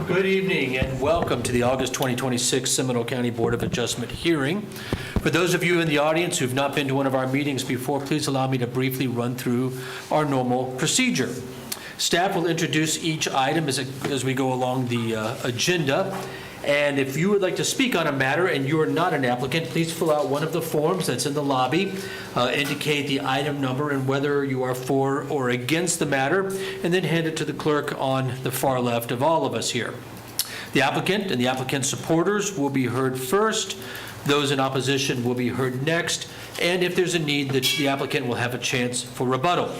Good evening and welcome to the August 2026 Seminole County Board of Adjustment hearing. For those of you in the audience who've not been to one of our meetings before, please allow me to briefly run through our normal procedure. Staff will introduce each item as we go along the agenda. And if you would like to speak on a matter and you are not an applicant, please fill out one of the forms that's in the lobby, indicate the item number and whether you are for or against the matter, and then hand it to the clerk on the far left of all of us here. The applicant and the applicant's supporters will be heard first. Those in opposition will be heard next. And if there's a need, the applicant will have a chance for rebuttal.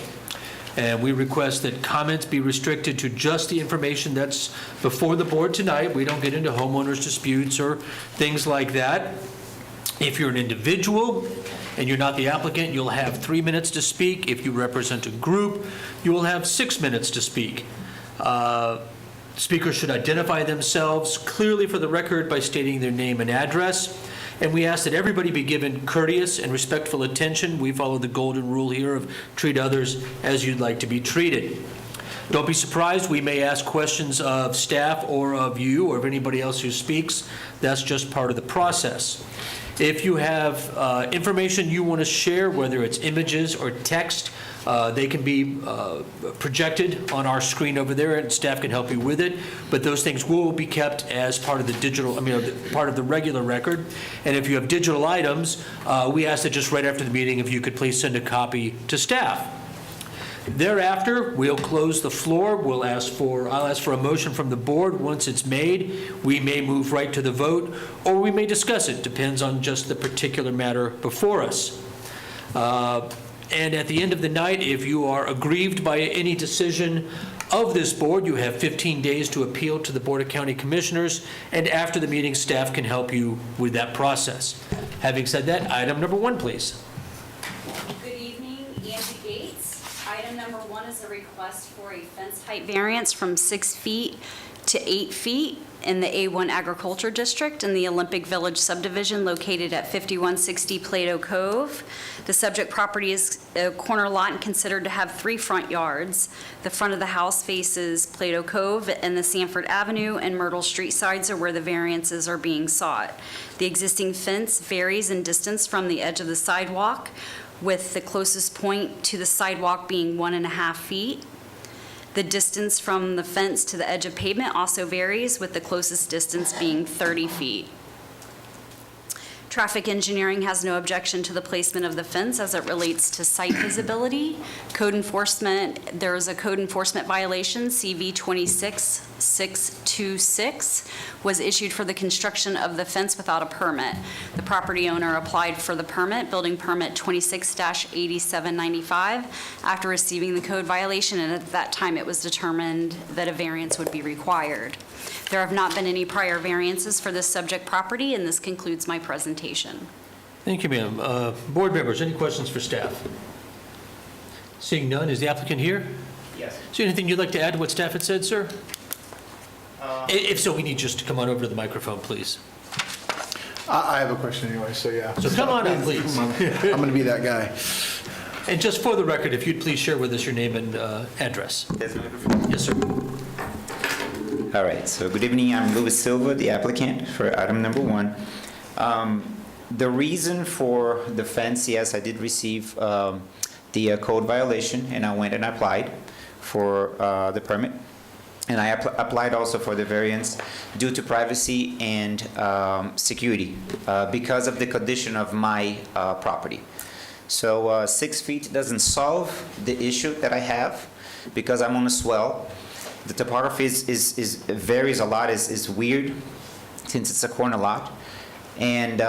And we request that comments be restricted to just the information that's before the board tonight. We don't get into homeowners disputes or things like that. If you're an individual and you're not the applicant, you'll have 3 minutes to speak. If you represent a group, you will have 6 minutes to speak. Speakers should identify themselves clearly for the record by stating their name and address. And we ask that everybody be given courteous and respectful attention. We follow the golden rule here of treat others as you'd like to be treated. Don't be surprised. We may ask questions of staff or of you or of anybody else who speaks. That's just part of the process. If you have information you want to share, whether it's images or text, they can be projected on our screen over there, and staff can help you with it. But those things will be kept as part of the part of the regular record. And if you have digital items, we ask that just right after the meeting, if you could please send a copy to staff. Thereafter, we'll close the floor. I'll ask for a motion from the board. Once it's made, we may move right to the vote, or we may discuss it. Depends on just the particular matter before us. And at the end of the night, if you are aggrieved by any decision of this board, you have 15 days to appeal to the Board of County Commissioners, and after the meeting, staff can help you with that process. Having said that, item number 1, please. Good evening, Angie Gates. Item number 1 is a request for a fence height variance from 6 feet to 8 feet in the A1 Agriculture District in the Olympic Village subdivision located at 5160 Plato Cove. The subject property is a corner lot and considered to have 3 front yards. The front of the house faces Plato Cove, and the Sanford Avenue and Myrtle Street sides are where the variances are being sought. The existing fence varies in distance from the edge of the sidewalk, with the closest point to the sidewalk being 1.5 feet. The distance from the fence to the edge of pavement also varies, with the closest distance being 30 feet. Traffic engineering has no objection to the placement of the fence as it relates to site visibility. Code enforcement, there is a code enforcement violation, CV 26626, was issued for the construction of the fence without a permit. The property owner applied for the permit, building permit 26-8795, after receiving the code violation, and at that time it was determined that a variance would be required. There have not been any prior variances for this subject property, and this concludes my presentation. Thank you, ma'am. Board members, any questions for staff? Seeing none, is the applicant here? Yes. Is there anything you'd like to add to what staff had said, sir? If so, we need just to come on over to the microphone, please. I have a question anyway, so yeah. So come on in, please. I'm going to be that guy. And just for the record, if you'd please share with us your name and address. Yes, sir. All right, so good evening. I'm Louis Silva, the applicant for item number 1. The reason for the fence, yes, I did receive the code violation, and I went and applied for the permit. And I applied also for the variance due to privacy and security because of the condition of my property. So 6 feet doesn't solve the issue that I have because I'm on a swell. The topography varies a lot, is weird since it's a corner lot. And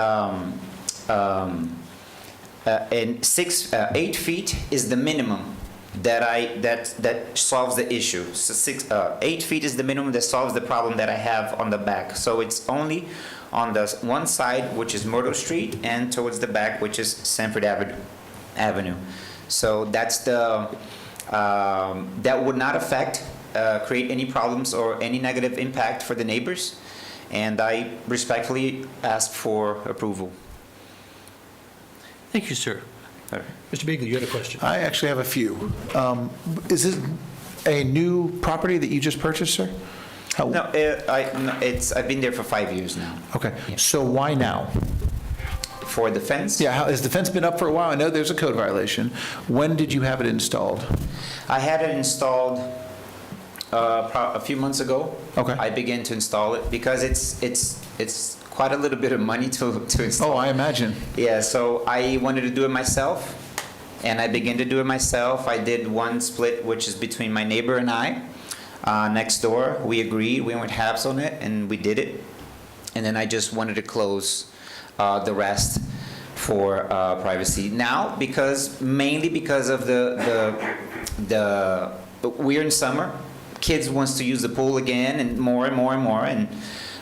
8 feet is the minimum that solves the issue. So 8 feet is the minimum that solves the problem that I have on the back. So it's only on the one side, which is Myrtle Street, and towards the back, which is Sanford Avenue. So that's the that would not affect, create any problems or any negative impact for the neighbors, and I respectfully ask for approval. Thank you, sir. All right. Mr. Beagley, you had a question. I actually have a few. Is this a new property that you just purchased, sir? No, I've been there for 5 years now. Okay, so why now? For the fence? Yeah, has the fence been up for a while? I know there's a code violation. When did you have it installed? I had it installed a few months ago. Okay. I began to install it because it's quite a little bit of money to install. Oh, I imagine. Yeah, so I wanted to do it myself, and I began to do it myself. I did one split, which is between my neighbor and I. Next door, we agreed, we went halves on it, and we did it. And then I just wanted to close the rest for privacy. Now, mainly because of we're in summer, kids wants to use the pool again, and more and more and more, and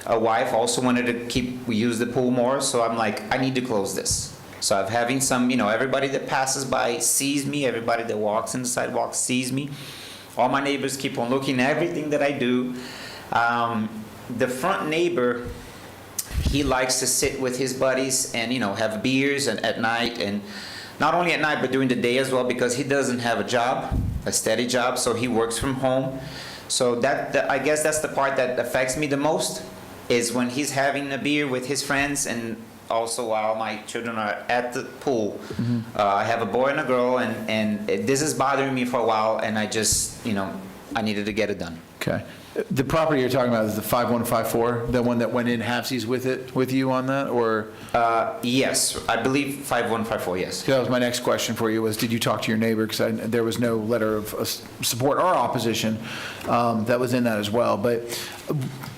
a wife also wanted to use the pool more, so I'm like, I need to close this. So I'm having some, everybody that passes by sees me, everybody that walks in the sidewalk sees me. All my neighbors keep on looking at everything that I do. The front neighbor, he likes to sit with his buddies and, have beers at night, and not only at night, but during the day as well, because he doesn't have a steady job, so he works from home. So I guess that's the part that affects me the most, is when he's having a beer with his friends, and also while my children are at the pool. I have a boy and a girl, and this is bothering me for a while, and I just, I needed to get it done. Okay. The property you're talking about is the 5154, the one that went in halfsies with you on that, or? Yes, I believe 5154, yes. That was my next question for you, was did you talk to your neighbor? Because there was no letter of support or opposition that was in that as well. But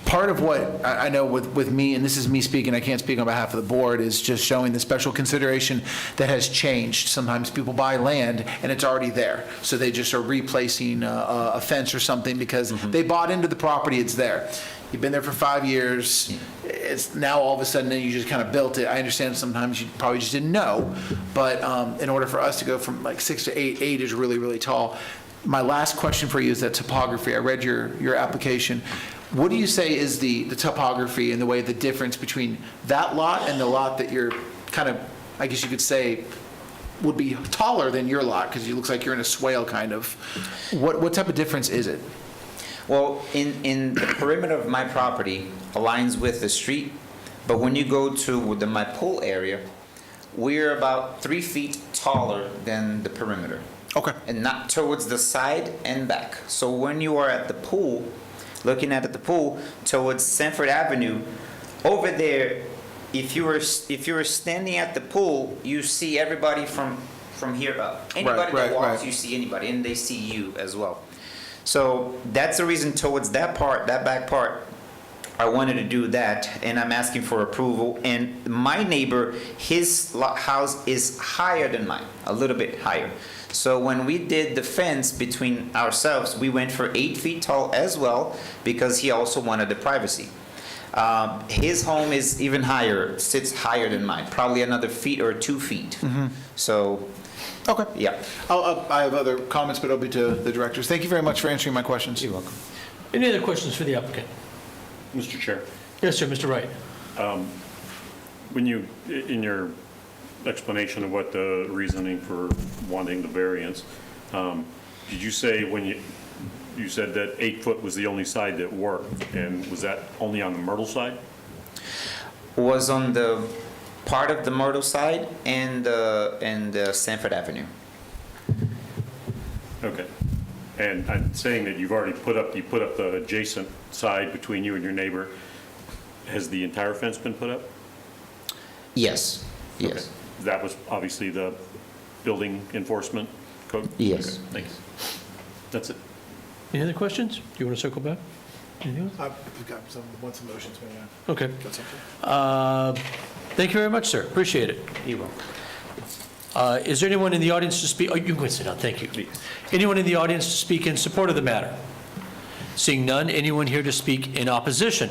part of what I know with me, and this is me speaking, I can't speak on behalf of the board, is just showing the special consideration that has changed. Sometimes people buy land and it's already there, so they just are replacing a fence or something because they bought into the property, it's there. You've been there for 5 years, it's now all of a sudden then you just kind of built it. I understand sometimes you probably just didn't know, but in order for us to go from like 6 to 8 is really, really tall. My last question for you is that topography. I read your application. What do you say is the topography and the way the difference between that lot and the lot that you're kind of, I guess you could say, would be taller than your lot because it looks like you're in a swale kind of. What type of difference is it? Well, in the perimeter of my property aligns with the street, but when you go to my pool area, we're about 3 feet taller than the perimeter. Okay. And not towards the side and back. So when you are at the pool, looking at the pool towards Sanford Avenue, over there, if you were standing at the pool, you see everybody from here up. Anybody that walks, you see anybody, and they see you as well. So that's the reason towards that back part, I wanted to do that, and I'm asking for approval. And my neighbor, his house is higher than mine, a little bit higher. So when we did the fence between ourselves, we went for 8 feet tall as well, because he also wanted the privacy. His home is even higher, sits higher than mine, probably another feet or 2 feet. So, Okay. yeah. I have other comments, but it'll be to the directors. Thank you very much for answering my questions. You're welcome. Any other questions for the applicant? Mr. Chair, Yes, sir, Mr. Wright. when you, in your explanation of what the reasoning for wanting the variance, did you say when you said that 8 foot was the only side that worked, and was that only on the Myrtle side? Was on the part of the Myrtle side and Sanford Avenue. Okay. And I'm saying that you put up the adjacent side between you and your neighbor. Has the entire fence been put up? Yes, yes. Okay. That was obviously the building enforcement code? Yes. Okay, thanks. That's it. Any other questions? Do you want to circle back? Anything else? I've got want some motions, maybe. Okay. Got something? Thank you very much, sir. Appreciate it. You're welcome. Is there anyone in the audience to speak? Oh, you can sit down. Thank you. Anyone in the audience to speak in support of the matter? Seeing none, anyone here to speak in opposition?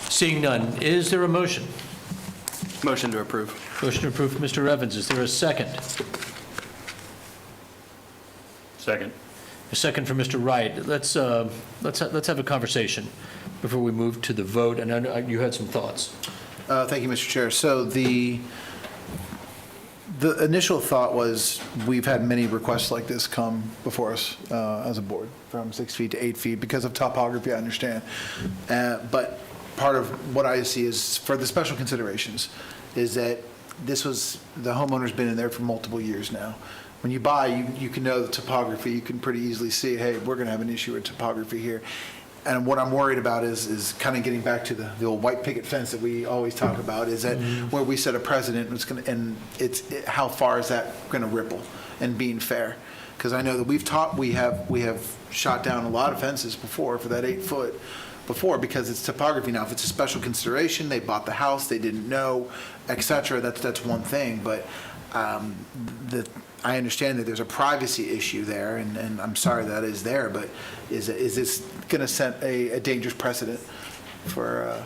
Seeing none, is there a motion? Motion to approve. Motion to approve from Mr. Evans. Is there a second? Second. A second from Mr. Wright. Let's have a conversation before we move to the vote. And I know you had some thoughts. Thank you, Mr. Chair. So The initial thought was, we've had many requests like this come before us as a board, from 6 feet to 8 feet, because of topography, I understand. But part of what I see is, for the special considerations, is that this was, the homeowner's been in there for multiple years now. When you buy, you can know the topography, you can pretty easily see, hey, we're going to have an issue with topography here. And what I'm worried about is kind of getting back to the old white picket fence that we always talk about, is that where we set a precedent, and how far is that going to ripple, and being fair? Because I know that we have shot down a lot of fences before for that 8 foot before, because it's topography. Now, if it's a special consideration, they bought the house, they didn't know, et cetera, that's one thing. But I understand that there's a privacy issue there, and I'm sorry that is there, but is this going to set a dangerous precedent for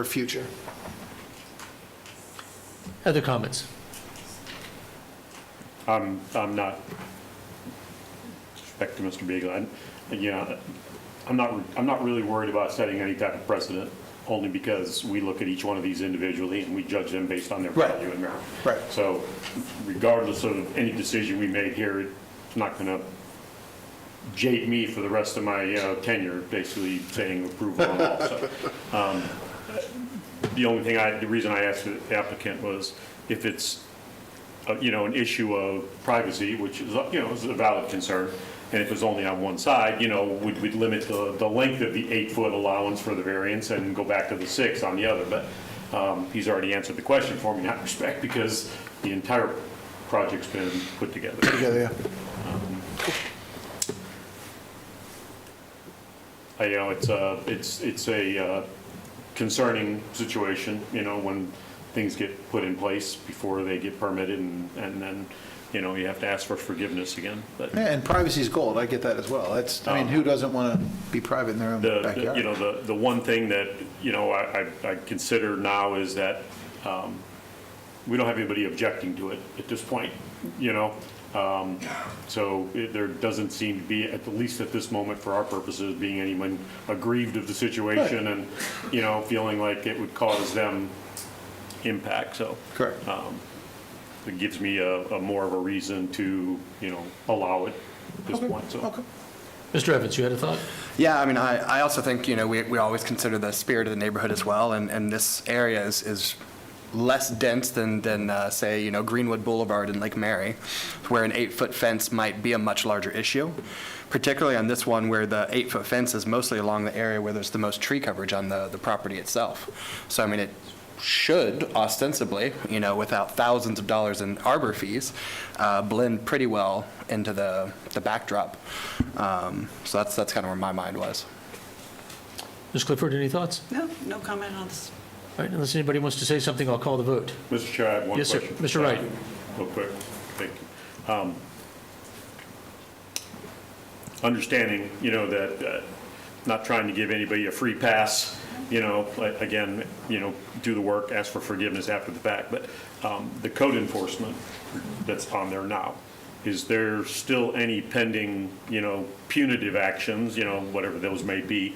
future? Other comments? I'm not, respect to Mr. Beagle, I'm not really worried about setting any type of precedent, only because we look at each one of these individually and we judge them based on their Right. value and merit. Right. So regardless of any decision we made here, it's not going to jade me for the rest of my tenure, basically saying approval on all. So, the reason I asked the applicant was if it's, an issue of privacy, which is, is a valid concern, and if it's only on one side, we'd limit the length of the 8 foot allowance for the variance and go back to the 6 on the other. But he's already answered the question for me in that respect, because the entire project's been put together. Yeah. It's a concerning situation, when things get put in place before they get permitted, and then, you have to ask for forgiveness again. But Yeah, and privacy is gold, I get that as well. Who doesn't want to be private in their own backyard? the one thing that, I consider now is that we don't have anybody objecting to it at this point, So there doesn't seem to be, at least at this moment for our purposes, being anyone aggrieved of the situation and, feeling like it would cause them impact, so. Correct. It gives me a more of a reason to, allow it at this point, so. Okay. Mr. Evans, you had a thought? Yeah, I mean, I also think, we always consider the spirit of the neighborhood as well, and this area is less dense than say, Greenwood Boulevard in Lake Mary, where an 8 foot fence might be a much larger issue, particularly on this one where the 8 foot fence is mostly along the area where there's the most tree coverage on the property itself. So, I mean, it should ostensibly, without thousands of dollars in arbor fees, blend pretty well into the backdrop. So that's kind of where my mind was. Ms. Clifford, any thoughts? No comment on this. All right, unless anybody wants to say something, I'll call the vote. Mr. Chair, I have one Yes, sir. question. Mr. Wright. Real quick, thank you. Understanding, that not trying to give anybody a free pass, again, do the work, ask for forgiveness after the fact, but the code enforcement that's on there now, is there still any pending, punitive actions, whatever those may be,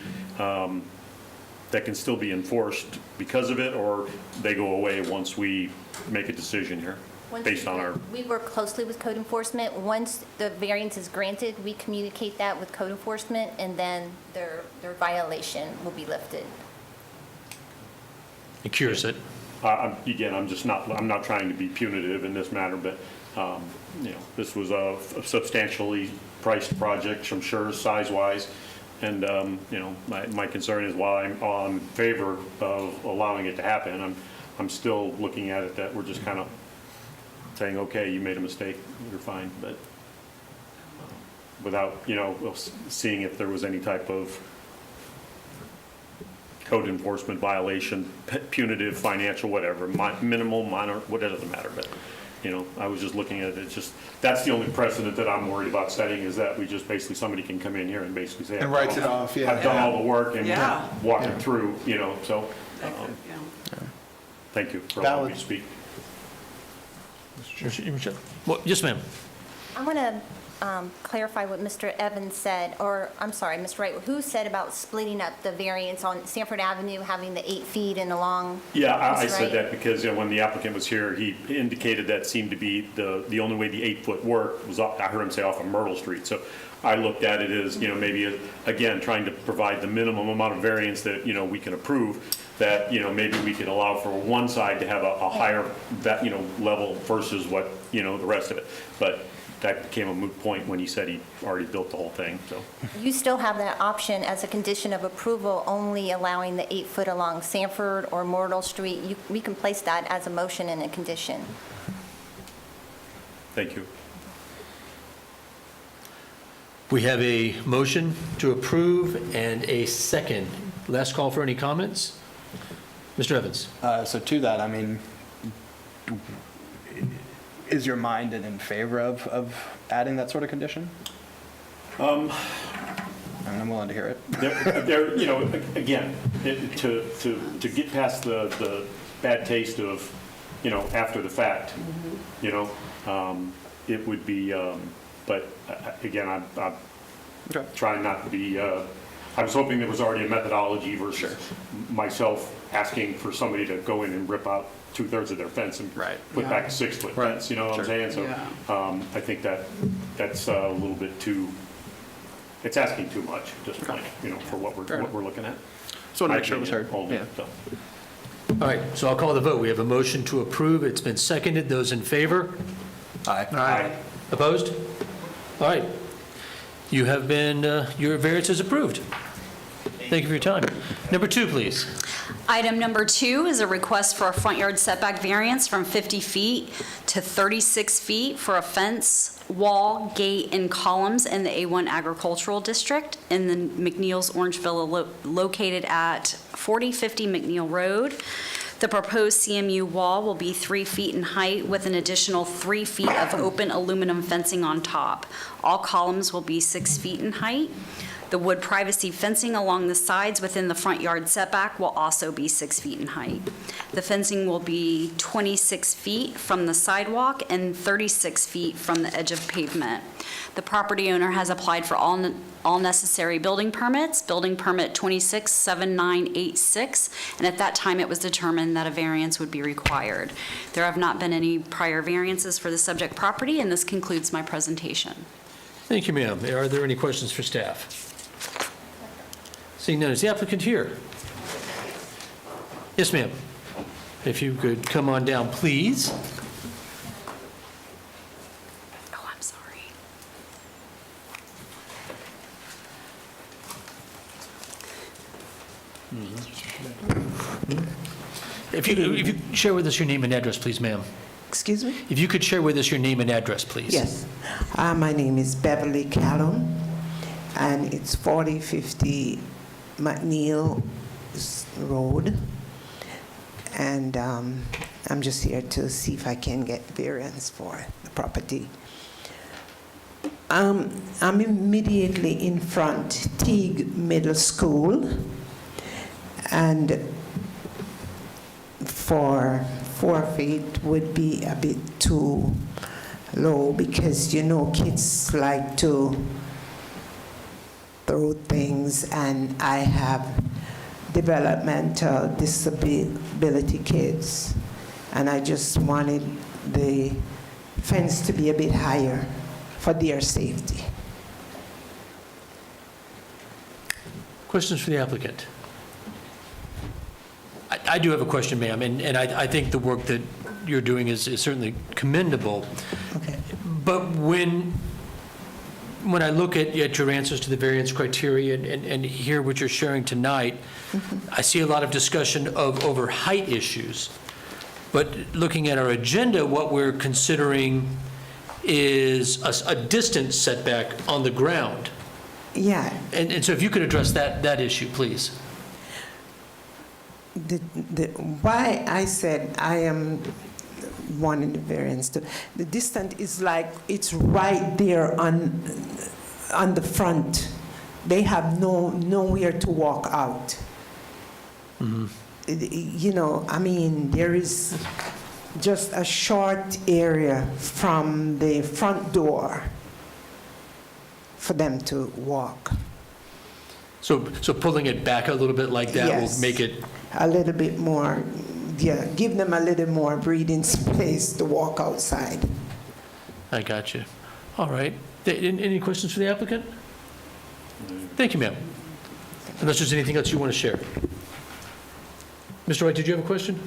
that can still be enforced because of it, or they go away once we make a decision here, based on our... We work closely with code enforcement. Once the variance is granted, we communicate that with code enforcement, and then their violation will be lifted. It cures it. Again, I'm not trying to be punitive in this matter, but, this was a substantially priced project, I'm sure, size-wise. And, my concern is while I'm in favor of allowing it to happen, I'm still looking at it that we're just kind of saying, okay, you made a mistake, you're fine, but without, seeing if there was any type of code enforcement violation, punitive, financial, whatever, minimal, minor, whatever, doesn't matter, but, I was just looking at it, that's the only precedent that I'm worried about setting, is that we just basically, somebody can come in here and basically say. And writes it off, yeah. I've done all the work and Yeah. walk it through, so, thank you for allowing me to speak. Well, yes, ma'am. I want to clarify what Mr. Evans said, or, I'm sorry, Mr. Wright, who said about splitting up the variance on Sanford Avenue, having the 8 feet and along? Yeah, I Mr. said Wright? that because, you know, when the applicant was here, he indicated that seemed to be the only way the 8-foot worked was, I heard him say off of Myrtle Street. So I looked at it as, you know, maybe, again, trying to provide the minimum amount of variance that, you know, we can approve, that, you know, maybe we could allow for one side to have a higher, that, you know, level versus what, you know, the rest of it. But that became a moot point when he said he already built the whole thing, so. You still have that option as a condition of approval, only allowing the 8 foot along Sanford or Myrtle Street. We can place that as a motion and a condition. Thank you. We have a motion to approve and a second. Last call for any comments? Mr. Evans? So to that, I mean, is your mind in favor of adding that sort of condition? And I'm willing to hear it. There, you know, again, to get past the bad taste of, you know, after the fact, you know, it would be, but again, I'm Okay. trying not to be, I was hoping there was already a methodology versus myself asking for somebody to go in and rip out 2/3 of their fence and Right. put back a 6-foot Right. fence, you know what I'm saying? So I think that's a little bit too, it's asking too much at this point, you know, for what Fair we're looking at. Just want to make sure it was heard. Only, Yeah. so. All right, so I'll call the vote. We have a motion to approve. It's been seconded. Those in favor? Aye. Aye. Opposed? All right. You have been, your variance is approved. Thank you for your time. Number 2, please. Item number 2 is a request for a front yard setback variance from 50 feet to 36 feet for a fence, wall, gate, and columns in the A1 Agricultural District in the McNeil's Orange Villa located at 4050 McNeil Road. The proposed CMU wall will be 3 feet in height with an additional 3 feet of open aluminum fencing on top. All columns will be 6 feet in height. The wood privacy fencing along the sides within the front yard setback will also be 6 feet in height. The fencing will be 26 feet from the sidewalk and 36 feet from the edge of pavement. The property owner has applied for all necessary building permits, building permit 267986, and at that time it was determined that a variance would be required. There have not been any prior variances for the subject property, and this concludes my presentation. Thank you, ma'am. Are there any questions for staff? Seeing none, is the applicant here? Yes, ma'am. If you could come on down, please. Oh, I'm sorry. If you share with us your name and address, please, ma'am. Excuse me? If you could share with us your name and address, please. Yes. My name is Beverly Callum, and it's 4050 McNeil Road. And I'm just here to see if I can get variance for the property. I'm immediately in front Teague Middle School, and for 4 feet would be a bit too low because, you know, kids like to throw things, and I have developmental disability kids, and I just wanted the fence to be a bit higher for their safety. Questions for the applicant? I do have a question, ma'am, and I think the work that you're doing is certainly commendable. Okay. But when I look at your answers to the variance criteria and hear what you're sharing tonight, I see a lot of discussion of over height issues. But looking at our agenda, what we're considering is a distance setback on the ground. Yeah, And so if you could address that issue, please. why I said I am wanting the variance to, the distance is like, it's right there on the front. They have nowhere to walk out. You know, I mean, there is just a short area from the front door for them to walk. So pulling it back a little bit like that will Yes. make it, A little bit more, yeah, give them a little more breathing space to walk outside. I got you. All right. Any questions for the applicant? Thank you, ma'am. Unless there's anything else you want to share. Mr. Wright, did you have a question?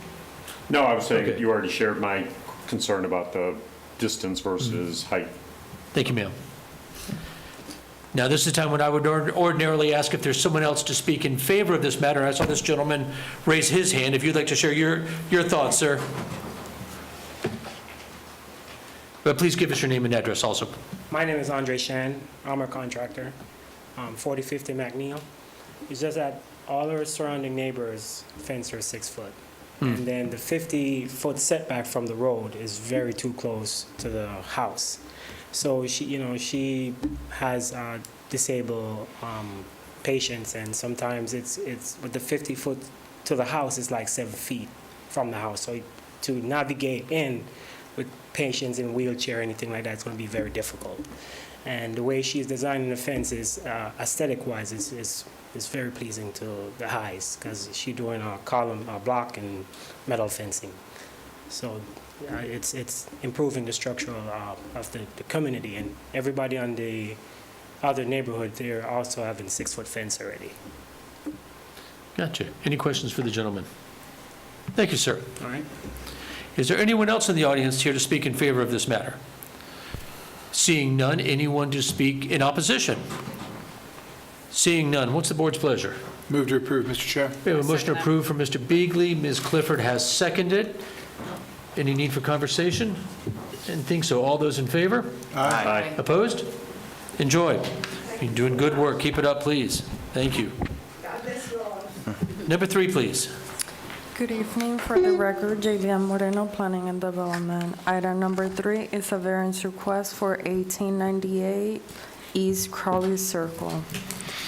No, I was saying, Okay. you already shared my concern about the distance versus height. Thank you, ma'am. Now, this is the time when I would ordinarily ask if there's someone else to speak in favor of this matter. I saw this gentleman raise his hand. If you'd like to share your thoughts, sir. But please give us your name and address also. My name is Andre Shan. I'm a contractor, 4050 McNeil. It's just that all our surrounding neighbors' fence are 6 foot. And then the 50-foot setback from the road is very too close to the house. So she has disabled patients, and sometimes it's with the 50 foot to the house is like 7 feet from the house. So to navigate in with patients in wheelchair or anything like that, it's going to be very difficult. And the way she's designing the fence is aesthetic-wise is very pleasing to the eyes, because she's doing a column, a block, and metal fencing. So it's improving the structure of the community, and everybody on the other neighborhood, they're also having 6 foot fence already. Gotcha. Any questions for the gentleman? Thank you, sir. All right. Is there anyone else in the audience here to speak in favor of this matter? Seeing none, anyone to speak in opposition? Seeing none, what's the board's pleasure? Move to approve, Mr. Chair. We have a motion approved from Mr. Beagley. Ms. Clifford has seconded. Any need for conversation? Didn't think so. All those in favor? Aye. Opposed? Enjoy. You're doing good work. Keep it up, please. Thank you. Number 3, please. Good evening. For the record, Jaylian Moreno, Planning and Development. Item number 3 is a variance request for 1898 East Crowley Circle.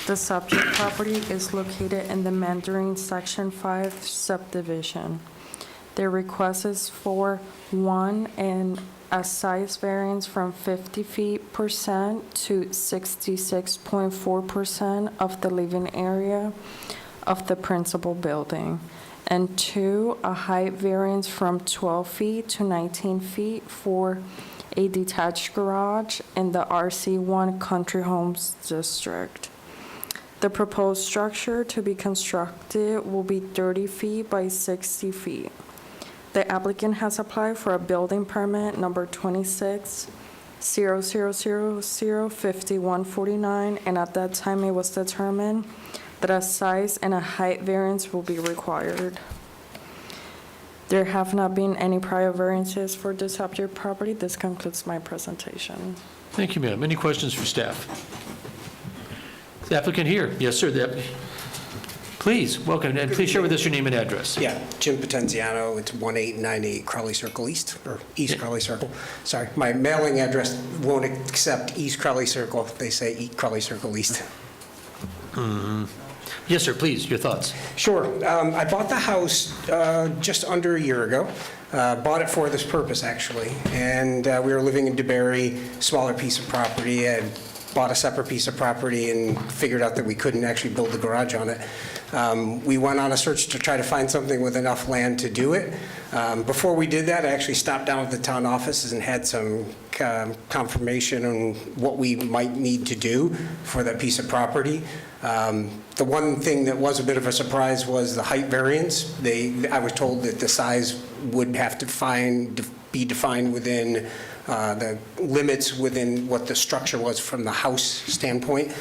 The subject property is located in the Mandarin Section 5 subdivision. Their request is for 1 and a size variance from 50% to 66.4% of the living area of the principal building, and 2, a height variance from 12 feet to 19 feet for a detached garage in the RC1 Country Homes District. The proposed structure to be constructed will be 30 feet by 60 feet. The applicant has applied for a building permit number 26-00005149, and at that time it was determined that a size and a height variance will be required. There have not been any prior variances for this subject property. This concludes my presentation. Thank you, ma'am. Any questions for staff? The applicant here. Yes, sir. Please, welcome, and please share with us your name and address. Yeah, Jim Potenziano, it's 1898 Crowley Circle East, or East Crowley Circle. Sorry, my mailing address won't accept East Crowley Circle. They say East Crowley Circle East. Yes, sir, please, your thoughts. Sure. I bought the house just under a year ago. Bought it for this purpose, actually. And we were living in DeBerry, smaller piece of property. I bought a separate piece of property and figured out that we couldn't actually build a garage on it. We went on a search to try to find something with enough land to do it. Before we did that, I actually stopped down at the town offices and had some confirmation on what we might need to do for that piece of property. The one thing that was a bit of a surprise was the height variance. I was told that the size would have to be defined within the limits within what the structure was from the house standpoint.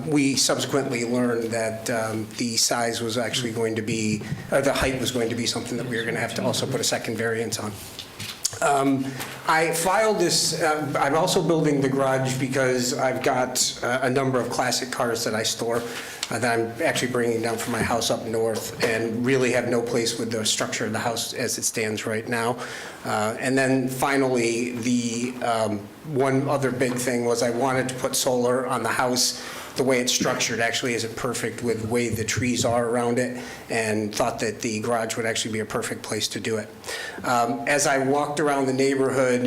We subsequently learned that the size was actually going to be, the height was going to be something that we were going to have to also put a second variance on. I filed this, I'm also building the garage because I've got a number of classic cars that I store that I'm actually bringing down from my house up north and really have no place with the structure of the house as it stands right now. And then finally, the one other big thing was I wanted to put solar on the house. The way it's structured actually isn't perfect with the way the trees are around it, and thought that the garage would actually be a perfect place to do it. As I walk around the neighborhood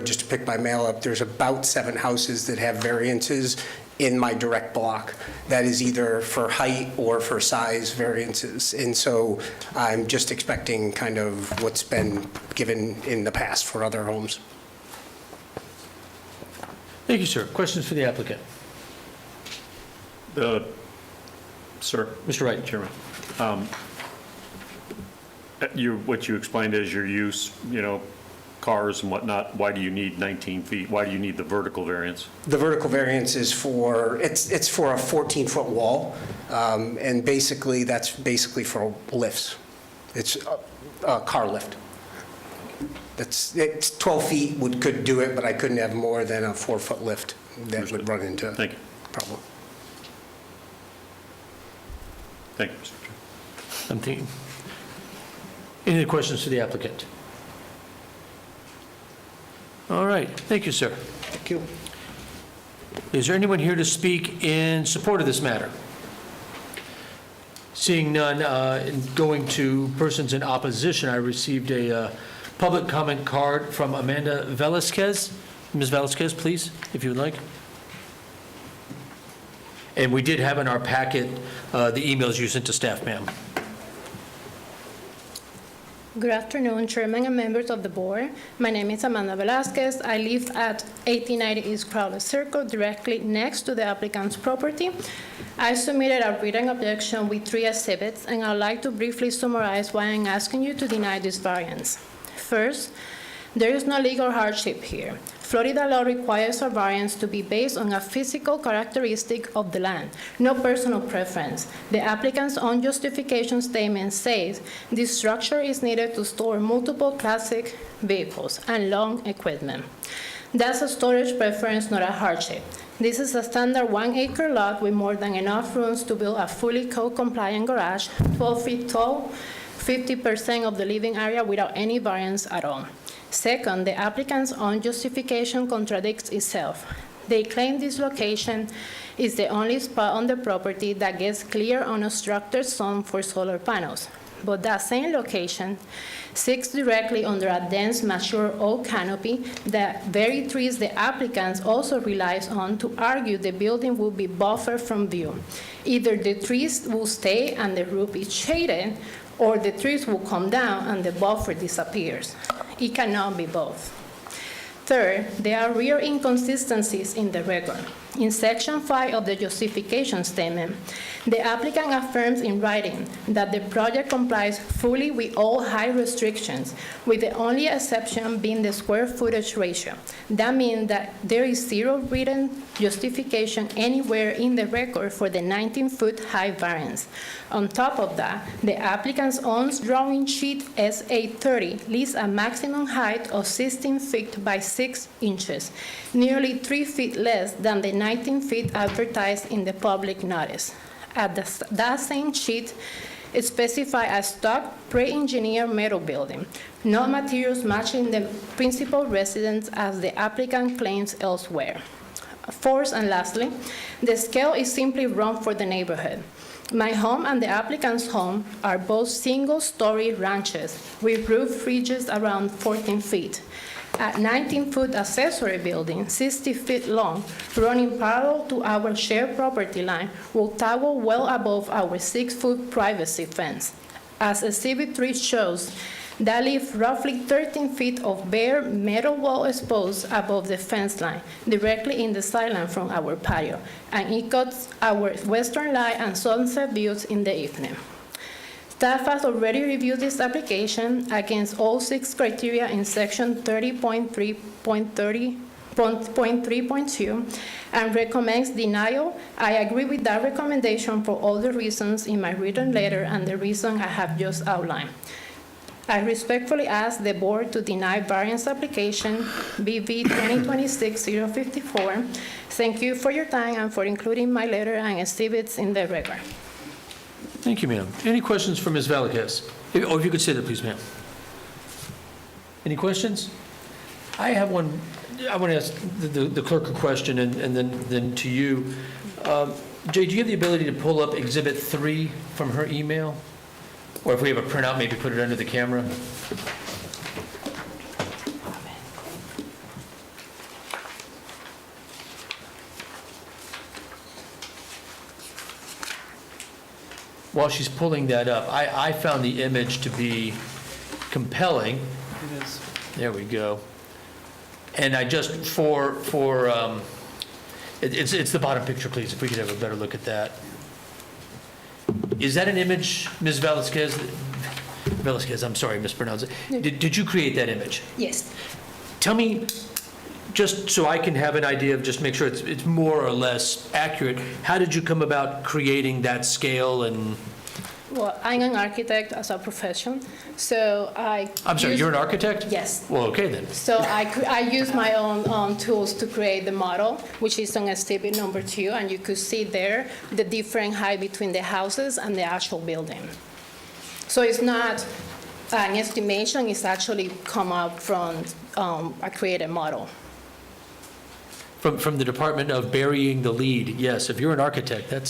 just to pick my mail up, there's about 7 houses that have variances in my direct block. That is either for height or for size variances. And so I'm just expecting kind of what's been given in the past for other homes. Thank you, sir. Questions for the applicant? Sir? Mr. Wright. Chairman. What you explained as your use, cars and whatnot, why do you need 19 feet? Why do you need the vertical variance? The vertical variance is it's for a 14-foot wall, and basically, that's basically for lifts. It's a car lift. It's 12 feet could do it, but I couldn't have more than a 4-foot lift that would run into a Thank you. problem. Thank you, Mr. Chair. I'm thinking. Any other questions to the applicant? All right, thank you, sir. Thank you. Is there anyone here to speak in support of this matter? Seeing none, and going to persons in opposition, I received a public comment card from Amanda Velasquez. Ms. Velasquez, please, if you would like. And we did have in our packet the emails you sent to staff, ma'am. Good afternoon, Chairman and members of the board. My name is Amanda Velasquez. I live at 1890 East Crowley Circle, directly next to the applicant's property. I submitted a written objection with 3 exhibits, and I'd like to briefly summarize why I'm asking you to deny this variance. First, there is no legal hardship here. Florida law requires a variance to be based on a physical characteristic of the land, no personal preference. The applicant's own justification statement says this structure is needed to store multiple classic vehicles and long equipment. That's a storage preference, not a hardship. This is a standard 1-acre lot with more than enough rooms to build a fully code-compliant garage, 12 feet tall, 50% of the living area without any variance at all. Second, the applicant's own justification contradicts itself. They claim this location is the only spot on the property that gets clear unobstructed sun for solar panels. But that same location sits directly under a dense mature oak canopy, the very trees the applicant also relies on to argue the building will be buffered from view. Either the trees will stay and the roof is shaded, or the trees will come down and the buffer disappears. It cannot be both. Third, there are real inconsistencies in the record. In Section 5 of the justification statement, the applicant affirms in writing that the project complies fully with all height restrictions, with the only exception being the square footage ratio. That means that there is zero written justification anywhere in the record for the 19-foot height variance. On top of that, the applicant's own drawing sheet SA30 lists a maximum height of 16 feet by 6 inches, nearly 3 feet less than the 19 feet advertised in the public notice. That same sheet specifies a stock pre-engineered metal building, no materials matching the principal residence as the applicant claims elsewhere. Fourth and lastly, the scale is simply wrong for the neighborhood. My home and the applicant's home are both single-story ranches with roof ridges around 14 feet. A 19-foot accessory building, 60 feet long, running parallel to our shared property line, will tower well above our 6-foot privacy fence. As Exhibit 3 shows, that leaves roughly 13 feet of bare metal wall exposed above the fence line, directly in the sideline from our patio, and it cuts our western light and sunset views in the evening. Staff has already reviewed this application against all 6 criteria in Section 30.3.2 and recommends denial. I agree with that recommendation for all the reasons in my written letter and the reason I have just outlined. I respectfully ask the board to deny variance application BV 2026-054. Thank you for your time and for including my letter and exhibits in the record. Thank you, ma'am. Any questions for Ms. Velasquez? Oh, if you could say that, please, ma'am. Any questions? I have one. I want to ask the clerk a question and then to you. Jay, do you have the ability to pull up Exhibit 3 from her email? Or if we have a printout, maybe put it under the camera? While she's pulling that up, I found the image to be compelling. It is. There we go. And I just, it's the bottom picture, please, if we could have a better look at that. Is that an image, Ms. Velasquez, I'm sorry, I mispronounced it. Did you create that image? Yes. Tell me, just so I can have an idea of, just make sure it's more or less accurate, how did you come about creating that scale and? Well, I'm an architect as a profession, so I'm sorry, you're an architect? Yes. Well, okay then. So I use my own tools to create the model, which is on exhibit number 2, and you could see there the different height between the houses and the actual building. So it's not an estimation, it's actually come up from a created model. From the Department of Burying the Lead, yes. If you're an architect, that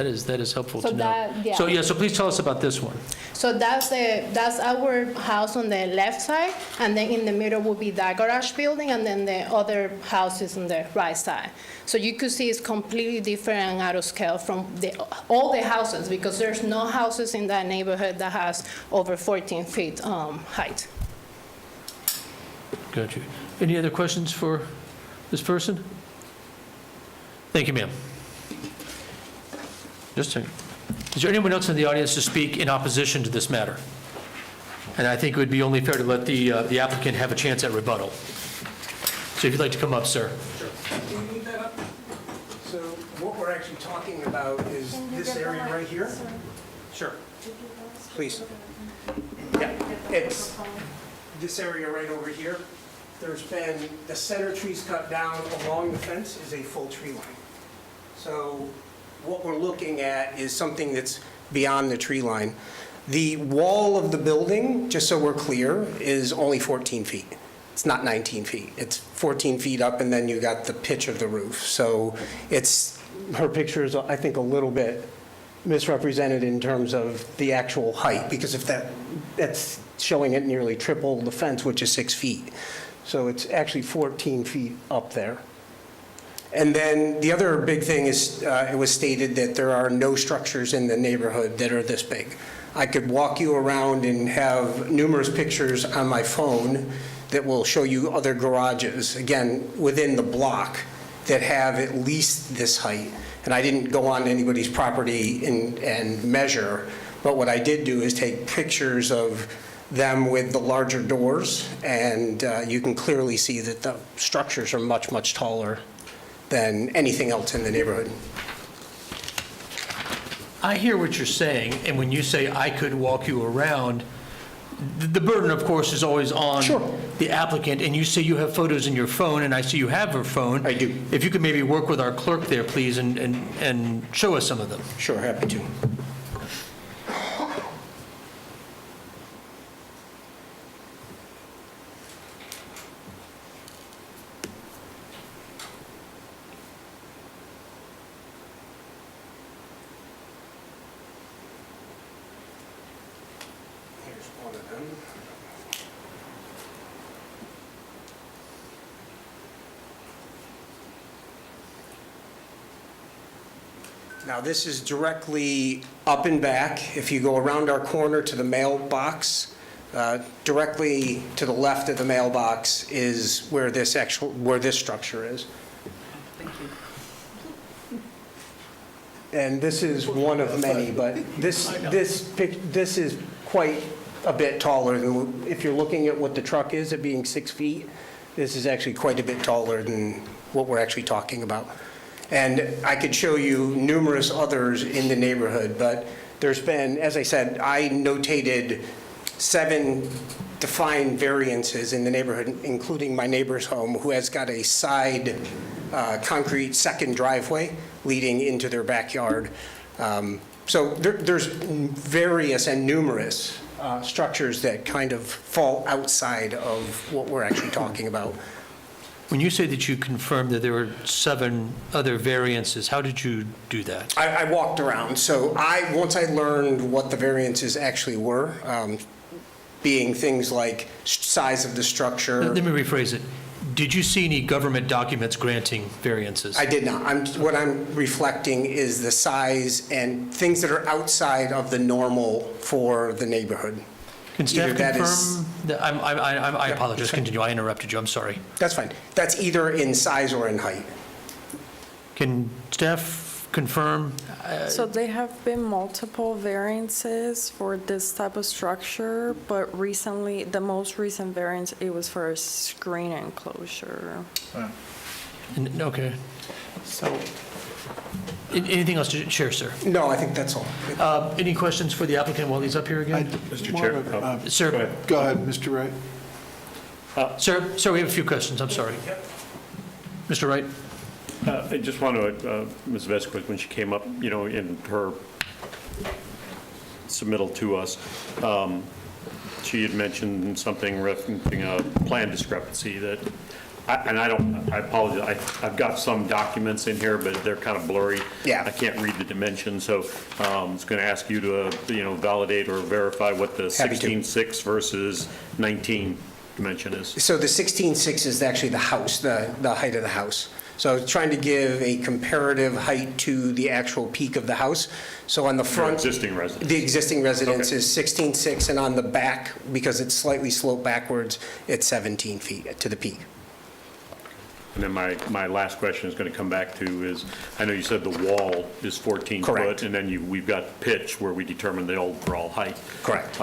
is helpful So to know. that- yeah. So please tell us about this one. So that's our house on the left side, and then in the middle will be that garage building, and then the other house is on the right side. So you could see it's completely different and out of scale from all the houses, because there's no houses in that neighborhood that has over 14 feet height. Got you. Any other questions for this person? Thank you, ma'am. Just a second. Is there anyone else in the audience to speak in opposition to this matter? And I think it would be only fair to let the applicant have a chance at rebuttal. So if you'd like to come up, sir. Can you move that up? So what we're actually talking about is this area right here? Sure. Please. Yeah, it's this area right over here. There's been, the center trees cut down along the fence is a full tree line. So what we're looking at is something that's beyond the tree line. The wall of the building, just so we're clear, is only 14 feet. It's not 19 feet. It's 14 feet up, and then you got the pitch of the roof. So it's, her picture is, I think, a little bit misrepresented in terms of the actual height, because if that's showing it nearly triple the fence, which is 6 feet. So it's actually 14 feet up there. And then the other big thing is, it was stated that there are no structures in the neighborhood that are this big. I could walk you around and have numerous pictures on my phone that will show you other garages, again, within the block, that have at least this height. And I didn't go on anybody's property and measure, but what I did do is take pictures of them with the larger doors, and you can clearly see that the structures are much, much taller than anything else in the neighborhood. I hear what you're saying, and when you say I could walk you around, the burden, of course, is always on the applicant, and you say you have photos in your phone, and I see you have her phone. I do. If you could maybe work with our clerk there, please, and show us some of them. Sure, happy to. Here's one of them. Now, this is directly up and back. If you go around our corner to the mailbox, directly to the left of the mailbox is where this structure is. And this is one of many, but this is quite a bit taller than, if you're looking at what the truck is, it being 6 feet, this is actually quite a bit taller than what we're actually talking about. And I could show you numerous others in the neighborhood, but there's been, as I said, I notated 7 defined variances in the neighborhood, including my neighbor's home, who has got a side concrete second driveway leading into their backyard. So there's various and numerous structures that kind of fall outside of what we're actually talking about. When you say that you confirmed that there were 7 other variances, how did you do that? I walked around, so once I learned what the variances actually were, being things like size of the structure. Let me rephrase it. Did you see any government documents granting variances? I did not. What I'm reflecting is the size and things that are outside of the normal for the neighborhood. Can staff Either that is- confirm? I apologize, that's fine. continue, I interrupted you, I'm sorry. That's fine. That's either in size or in height. Can staff confirm? So there have been multiple variances for this type of structure, but recently, the most recent variance, it was for a screen enclosure. Okay. Anything else to share, sir? No, I think that's all. Any questions for the applicant while he's up here again? Mr. Chair. Sir? Go ahead. Go ahead, Mr. Wright. Sir, we have a few questions, I'm sorry. Mr. Wright? I just want to, Ms. Vesquez, when she came up, in her submittal to us, she had mentioned something referencing a plan discrepancy that, I apologize, I've got some documents in here, but they're kind of blurry. Yeah. I can't read the dimensions, so I was going to ask you to, validate or verify what the Happy to. 16.6 versus 19 dimension is. So the 16.6 is actually the house, the height of the house. So trying to give a comparative height to the actual peak of the house. So on the front. Existing residence. The existing residence Okay. is 16.6, and on the back, because it's slightly sloped backwards, it's 17 feet to the peak. And then my last question is going to come back to is, I know you said the wall is 14 foot. Correct. And then we've got pitch where we determine the overall height. Correct.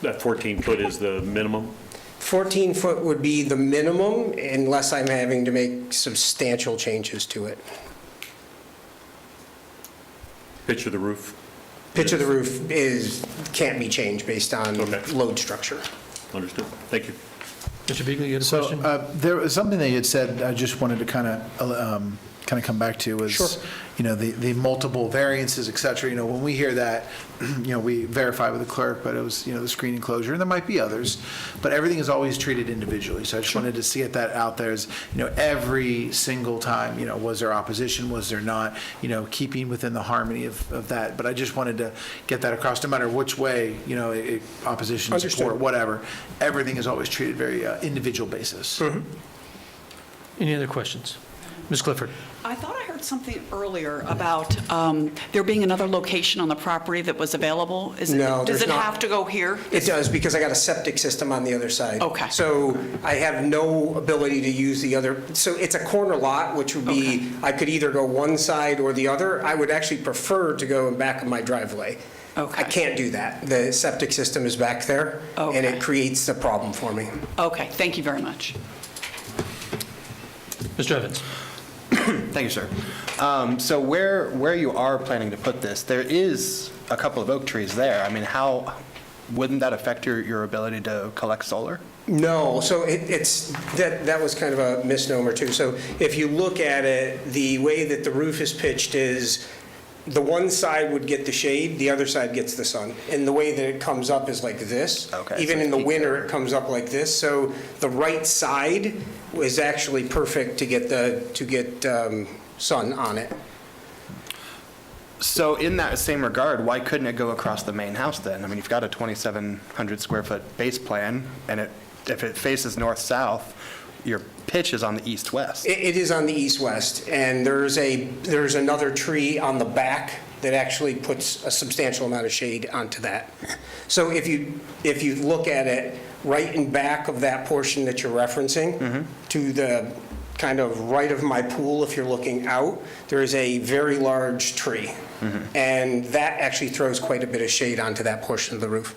That 14 foot is the minimum? 14 foot would be the minimum unless I'm having to make substantial changes to it. Pitch of the roof? Pitch of the roof can't be changed based on Okay. load structure. Understood. Thank you. Mr. Beagley, you had a So question? there was something that you had said, I just wanted to kind of come back to was, Sure. the multiple variances, et cetera. When we hear that, we verify with the clerk, but it was, the screen enclosure, and there might be others, but everything is always treated individually. So I just wanted to get that out there as, every single time, was there opposition, was there not, keeping within the harmony of that. But I just wanted to get that across, no matter which way, opposition, Understood. support, whatever, everything is always treated very individual basis. Any other questions? Ms. Clifford? I thought I heard something earlier about there being another location on the property that was available. No, Does there's it not. have to go here? It does, because I got a septic system on the other side. Okay. So I have no ability to use the other, so it's a corner lot, which would be, I could either go one side or the other. I would actually prefer to go in back of my driveway. Okay. I can't do that. The septic system is back there, and Okay. it creates the problem for me. Okay, thank you very much. Mr. Evans? Thank you, sir. So where you are planning to put this, there is a couple of oak trees there. I mean, how, wouldn't that affect your ability to collect solar? No, so that was kind of a misnomer too. So if you look at it, the way that the roof is pitched is the one side would get the shade, the other side gets the sun. And the way that it comes up is like this. Okay, Even so in the keep winter, the- it comes up like this. So the right side is actually perfect to get sun on it. So in that same regard, why couldn't it go across the main house then? I mean, you've got a 2,700 square foot base plan, and if it faces north-south, your pitch is on the east-west. It is on the east-west, and there's another tree on the back that actually puts a substantial amount of shade onto that. So if you look at it, right in back of that portion that you're referencing, to the kind of right of my pool, if you're looking out, there is a very large tree. And that actually throws quite a bit of shade onto that portion of the roof.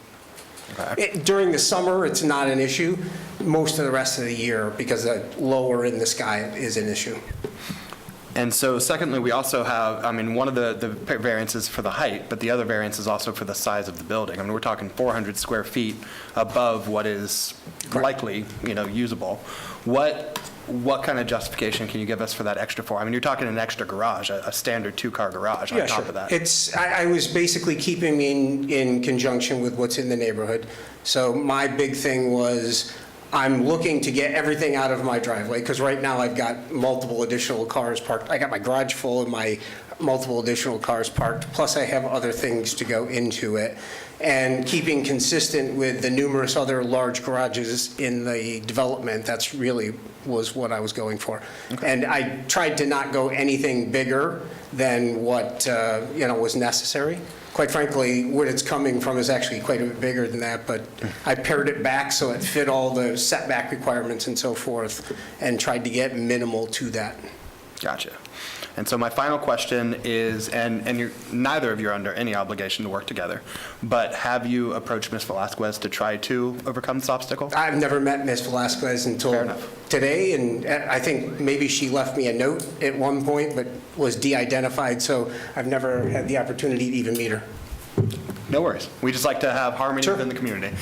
During the summer, it's not an issue. Most of the rest of the year, because lower in the sky is an issue. And so secondly, we also have, I mean, one of the variances for the height, but the other variance is also for the size of the building. I mean, we're talking 400 square feet above what is likely, usable. What kind of justification can you give us for that extra I mean, you're talking an extra garage, a standard two-car garage on top of that. I was basically keeping in conjunction with what's in the neighborhood. So my big thing was, I'm looking to get everything out of my driveway, because right now I've got multiple additional cars parked. I got my garage full and my multiple additional cars parked, plus I have other things to go into it. And keeping consistent with the numerous other large garages in the development, that's really was what I was going for. And I tried to not go anything bigger than what, was necessary. Quite frankly, where it's coming from is actually quite a bit bigger than that, but I pared it back so it fit all the setback requirements and so forth, and tried to get minimal to that. Gotcha. And so my final question is, and neither of you are under any obligation to work together, but have you approached Ms. Velasquez to try to overcome this obstacle? I've never met Ms. Velasquez until today, and I think maybe she left me a note at one point, but was de-identified, so I've never had the opportunity to even meet her. No worries. We just like to have harmony within the community.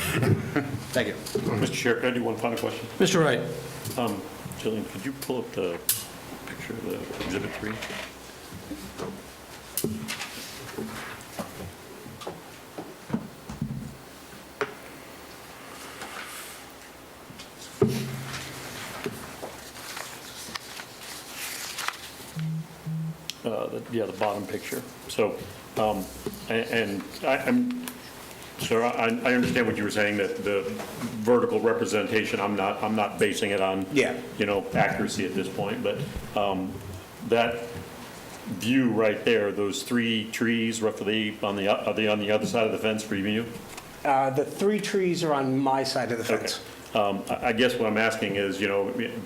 Thank you. Mr. Chair, could I do one final question? Mr. Wright. Jillian, could you pull up the picture of the Exhibit 3? The bottom picture. So, Sir, I understand what you were saying, that the vertical representation, I'm not basing it on, accuracy at this point, but that view right there, those 3 trees roughly are they on the other side of the fence for you? The 3 trees are on my side of the fence. I guess what I'm asking is,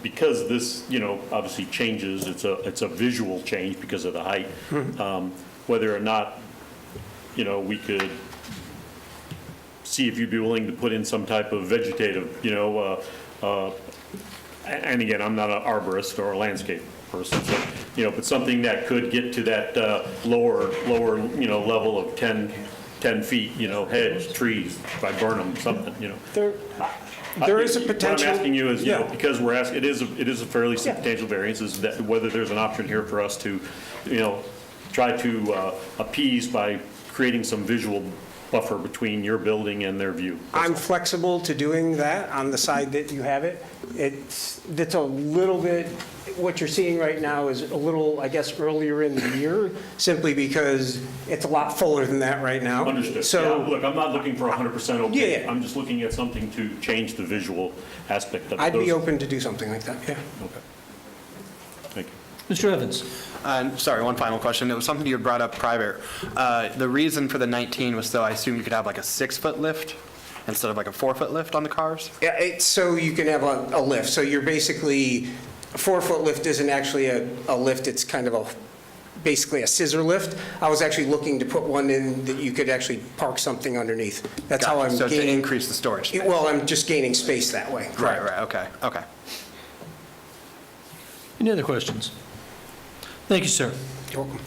because this, obviously changes, it's a visual change because of the height, whether or not, we could see if you'd be willing to put in some type of vegetative, and again, I'm not an arborist or a landscape person, so, but something that could get to that lower, level of 10 feet, hedge, trees, if I burn them, something, There is a potential. What I'm asking you is, because we're asking, it is a fairly substantial variance, is that whether there's an option here for us to, try to appease by creating some visual buffer between your building and their view. I'm flexible to doing that on the side that you have it. It's a little bit, what you're seeing right now is a little, I guess, earlier in the year, simply because it's a lot fuller than that right now. Understood. So, Yeah, look, I'm not looking for 100% okay. Yeah. I'm just looking at something to change the visual aspect of it. I'd be open to do something like that, yeah. Okay. Thank you. Mr. Evans. Sorry, one final question. It was something you had brought up prior. The reason for the 19 was so I assume you could have like a 6-foot lift instead of like a 4-foot lift on the cars? Yeah, it's so you can have a lift. So you're basically, a 4-foot lift isn't actually a lift, it's kind of basically a scissor lift. I was actually looking to put one in that you could actually park something underneath. That's how I'm So gaining. to increase the storage space. Well, I'm just gaining space that way. Right, okay. Any other questions? Thank you, sir. You're welcome.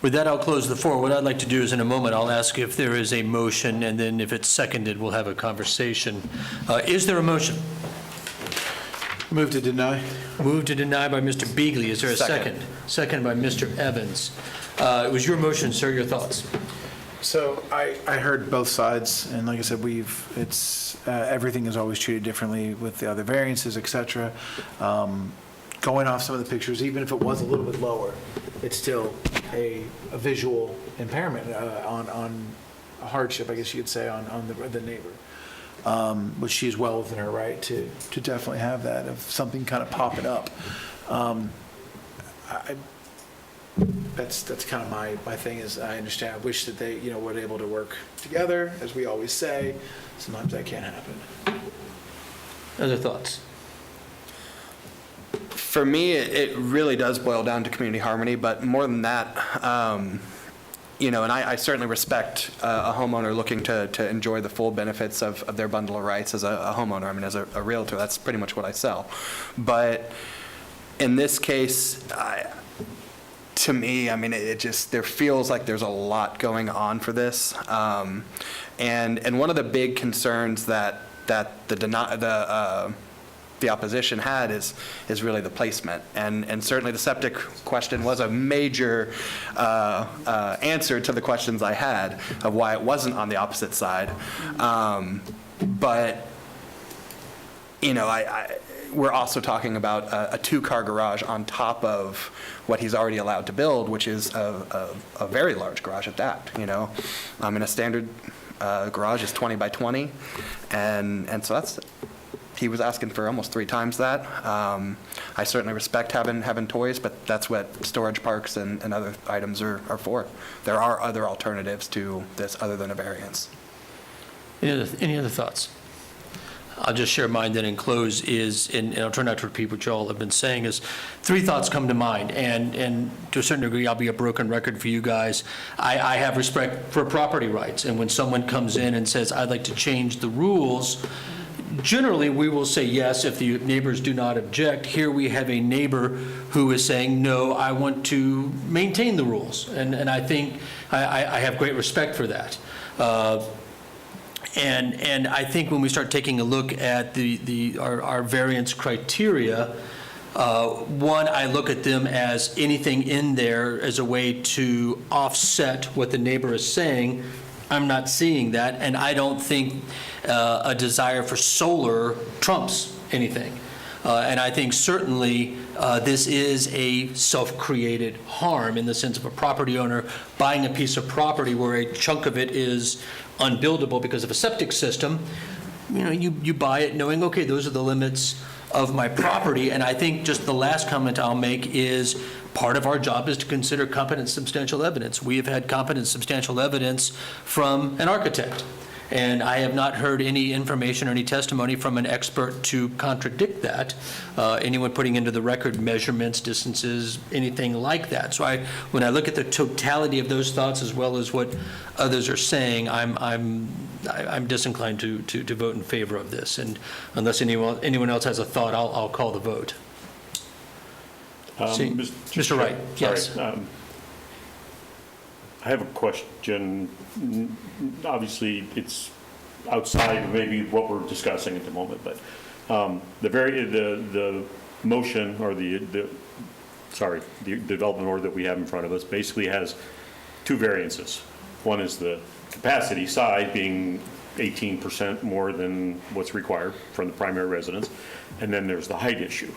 With that, I'll close the floor. What I'd like to do is, in a moment, I'll ask if there is a motion, and then if it's seconded, we'll have a conversation. Is there a motion? Move to deny. Moved to deny by Mr. Beagley. Is there a second? Second by Mr. Evans. It was your motion, sir. Your thoughts? So I heard both sides, and like I said, everything is always treated differently with the other variances, et cetera. Going off some of the pictures, even if it was a little bit lower, it's still a visual impairment on a hardship, I guess you could say, on the neighbor. Which she is well within her right to definitely have that, of something kind of popping up. That's kind of my thing is, I understand, I wish that they, were able to work together, as we always say. Sometimes that can't happen. Other thoughts? For me, it really does boil down to community harmony, but more than that, and I certainly respect a homeowner looking to enjoy the full benefits of their bundle of rights as a homeowner. I mean, as a realtor, that's pretty much what I sell. But in this case, to me, I mean, there feels like there's a lot going on for this. And one of the big concerns that the opposition had is really the placement. And certainly the septic question was a major answer to the questions I had of why it wasn't on the opposite side. But you know, we're also talking about a two-car garage on top of what he's already allowed to build, which is a very large garage at that, you know? I mean, a standard garage is 20 by 20, and so that's, he was asking for almost 3 times that. I certainly respect having toys, but that's what storage parks and other items are for. There are other alternatives to this other than a variance. Any other thoughts? I'll just share mine then and close is, and I'll try not to repeat what you all have been saying, is 3 thoughts come to mind. And to a certain degree, I'll be a broken record for you guys. I have respect for property rights. And when someone comes in and says, I'd like to change the rules, generally, we will say yes if the neighbors do not object. Here we have a neighbor who is saying, no, I want to maintain the rules. And I think I have great respect for that. And I think when we start taking a look at our variance criteria, one, I look at them as anything in there as a way to offset what the neighbor is saying. I'm not seeing that, and I don't think a desire for solar trumps anything. And I think certainly this is a self-created harm in the sense of a property owner buying a piece of property where a chunk of it is unbuildable because of a septic system. You know, you buy it knowing, okay, those are the limits of my property. And I think just the last comment I'll make is part of our job is to consider competent substantial evidence. We have had competent substantial evidence from an architect. And I have not heard any information or any testimony from an expert to contradict that. Anyone putting into the record measurements, distances, anything like that. So when I look at the totality of those thoughts as well as what others are saying, I'm disinclined to vote in favor of this. And unless anyone else has a thought, I'll call the vote. Mr. Wright, yes. Sorry, I have a question. Obviously, it's outside of maybe what we're discussing at the moment, but the motion or the development order that we have in front of us basically has 2 variances. One is the capacity side being 18% more than what's required from the primary residence, and then there's the height issue.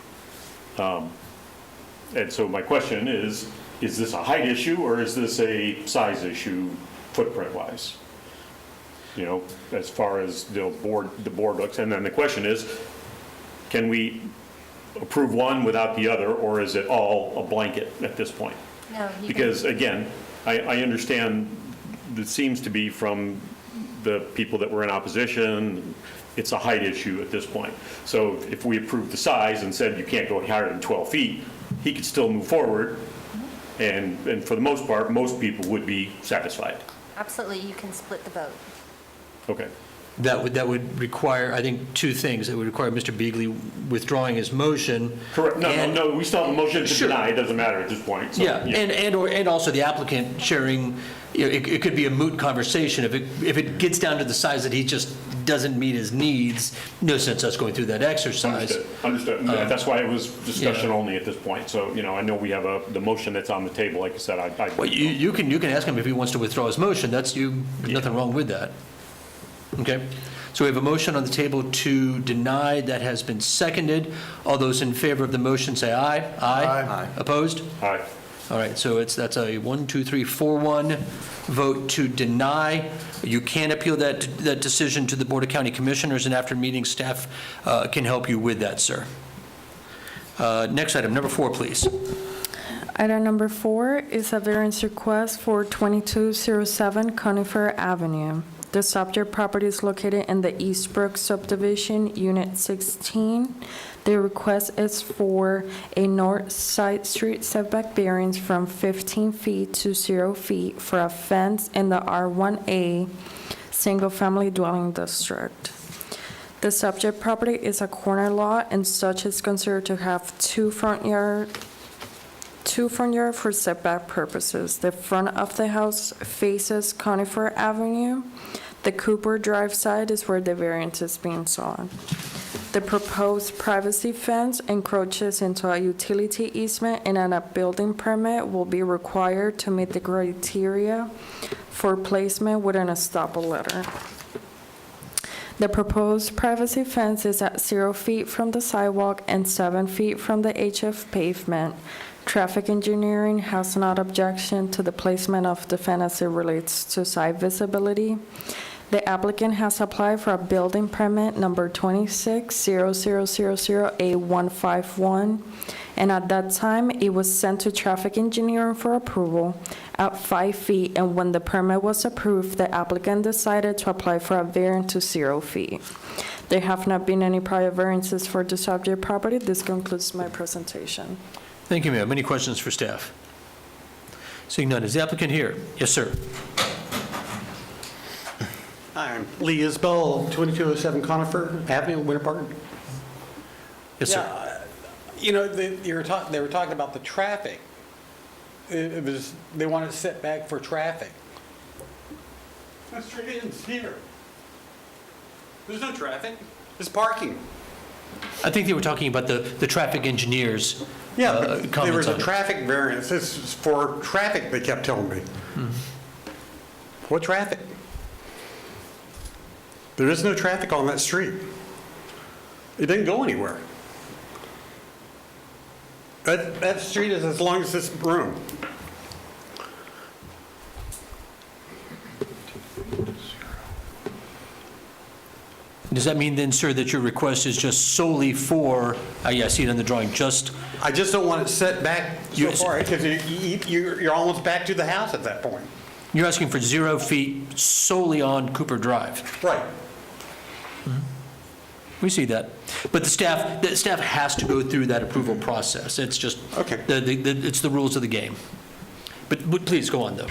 And so my question is this a height issue or is this a size issue footprint-wise? You know, as far as the board looks. And then the question is, can we approve one without the other, or is it all a blanket at this point? No, Because again, I understand it seems to be from the people that were in opposition, it's a height issue at this point. So if we approved the size and said you can't go higher than 12 feet, he could still move forward. And for the most part, most people would be satisfied. Absolutely, you can split the vote. Okay. That would require, I think, 2 things. It would require Mr. Beagley withdrawing his motion. Correct. No, we still have a motion to Sure. deny. It doesn't matter at this point. So, Yeah, and also the applicant sharing, you know, it could be a moot conversation. If it gets down to the size that he just doesn't meet his needs, no sense us going through that exercise. Understood. That's why it was discussion only at this point. So, you know, I know we have the motion that's on the table. Like I said, Well, you can ask him if he wants to withdraw his motion. There's nothing wrong with that. Okay, so we have a motion on the table to deny that has been seconded. All those in favor of the motion say aye. Aye. Opposed? Aye. All right, so that's a 1, 2, 3, 4-1 vote to deny. You can appeal that decision to the Board of County Commissioners, and after meeting, staff can help you with that, sir. Next item, number 4, please. Item number 4 is a variance request for 2207 Conifer Avenue. The subject property is located in the Eastbrook subdivision, Unit 16. The request is for a north side street setback variance from 15 feet to 0 feet for a fence in the R1A single-family dwelling district. The subject property is a corner lot and such is considered to have two front yard for setback purposes. The front of the house faces Conifer Avenue. The Cooper Drive side is where the variance is being sought. The proposed privacy fence encroaches into a utility easement and a building permit will be required to meet the criteria for placement within a estoppel letter. The proposed privacy fence is at 0 feet from the sidewalk and 7 feet from the HF pavement. Traffic engineering has not objection to the placement of the fence as it relates to site visibility. The applicant has applied for a building permit number 260000A151, and at that time, it was sent to traffic engineering for approval at 5 feet, and when the permit was approved, the applicant decided to apply for a variance to 0 feet. There have not been any prior variances for the subject property. This concludes my presentation. Thank you, ma'am. Any questions for staff? Seeing none, is the applicant here? Yes, sir. Hi, I'm Lee Isbell, 2207 Conifer Avenue, Winter Park. Yes, sir. Yeah, you know, they were talking about the traffic. They wanted to set back for traffic. That street ends here. There's no traffic. There's parking. I think they were talking about the traffic engineers' Yeah, but there comments was on a it. traffic variance. This is for traffic, they kept telling me. What traffic? There is no traffic on that street. It didn't go anywhere. That street is as long as this room. Does that mean then, sir, that your request is just solely for, I see it on the drawing, just, I just don't want it set back so You- far, because you're almost back to the house at that point. you're asking for 0 feet solely on Cooper Drive? Right. We see that. But the staff has to go through that approval process. It's just, Okay. it's the rules of the game. But please, go on, though.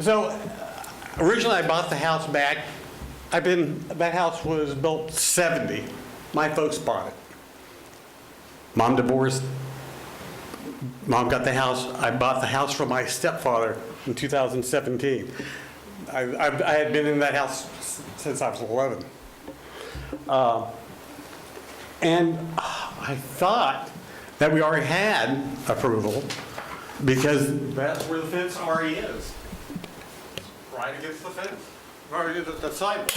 So originally I bought the house back. That house was built 70. My folks bought it. Mom divorced. Mom got the house. I bought the house from my stepfather in 2017. I had been in that house since I was 11. And I thought that we already had approval because that's where the fence already is. Right against the fence, right against the sidewalk.